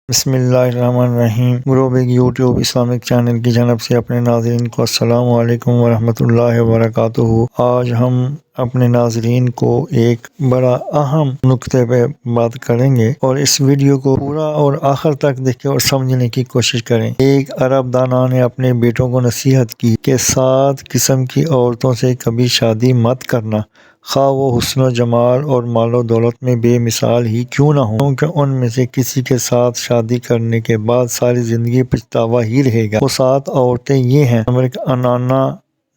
بسم اللہ الرحمن الرحیم۔ گروب یوٹیوب اسلامک چینل کی جانب سے اپنے ناظرین کو السلام علیکم ورحمۃ اللہ وبرکاتہ۔ آج ہم اپنے ناظرین کو ایک بڑا اہم نقطے پہ بات کریں گے اور اس ویڈیو کو پورا اور آخر تک دیکھیں اور سمجھنے کی کوشش کریں۔ ایک عرب دانا نے اپنے بیٹوں کو نصیحت کی کہ 7 قسم کی عورتوں سے کبھی شادی مت کرنا، خواہ وہ حسن و جمال اور مال و دولت میں بے مثال ہی کیوں نہ ہوں، کیونکہ ان میں سے کسی کے ساتھ شادی کرنے کے بعد ساری زندگی پچھتاوا ہی رہے گا۔ وہ 7 عورتیں یہ ہیں: نمبر 1 انانا،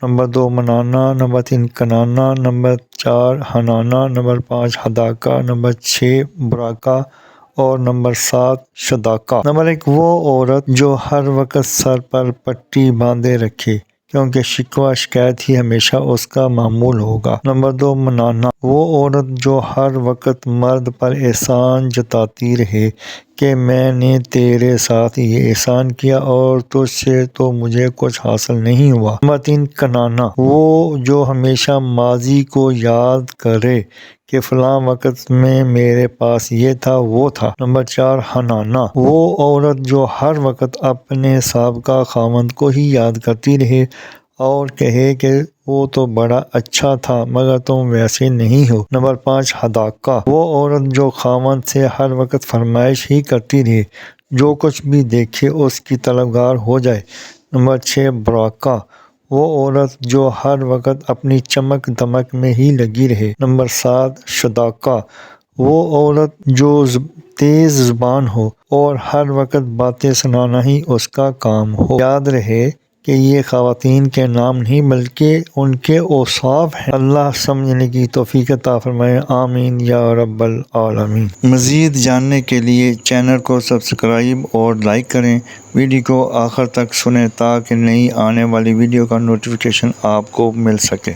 نمبر 2 منانا، نمبر 3 کنانا، نمبر 4 حنانا، نمبر 5 ہداکا، نمبر 6 براکا اور نمبر 7 شداکا۔ نمبر 1 وہ عورت جو ہر وقت سر پر پٹی باندھے رکھے، کیونکہ شکوہ شکایت ہی ہمیشہ اس کا معمول ہوگا۔ نمبر 2 منانا، وہ عورت جو ہر وقت مرد پر احسان جتاتی رہے کہ میں نے تیرے ساتھ یہ احسان کیا اور تجھ سے تو مجھے کچھ حاصل نہیں ہوا۔ نمبر 3 کنانا، وہ جو ہمیشہ ماضی کو یاد کرے کہ فلاں وقت میں میرے پاس یہ تھا وہ تھا۔ نمبر 4 حنانا، وہ عورت جو ہر وقت اپنے سابقہ خاوند کو ہی یاد کرتی رہے اور کہے کہ وہ تو بڑا اچھا تھا مگر تم ویسے نہیں ہو۔ نمبر 5 ہداکا، وہ عورت جو خاوند سے ہر وقت فرمائش ہی کرتی رہے، جو کچھ بھی دیکھے اس کی طلبگار ہو جائے۔ نمبر 6 براکا، وہ عورت جو ہر وقت اپنی چمک دمک میں ہی لگی رہے۔ نمبر 7 شداکا، وہ عورت جو تیز زبان ہو اور ہر وقت باتیں سنانا ہی اس کا کام ہو۔ یاد رہے کہ یہ خواتین کے نام نہیں بلکہ ان کے اوصاف ہیں۔ اللہ سمجھنے کی توفیق عطا فرمائے، آمین یا رب العالمین۔ مزید جاننے کے لیے چینل کو سبسکرائب اور لائک کریں، ویڈیو کو آخر تک سنیں تاکہ نئی آنے والی ویڈیو کا نوٹیفیکیشن آپ کو مل سکے۔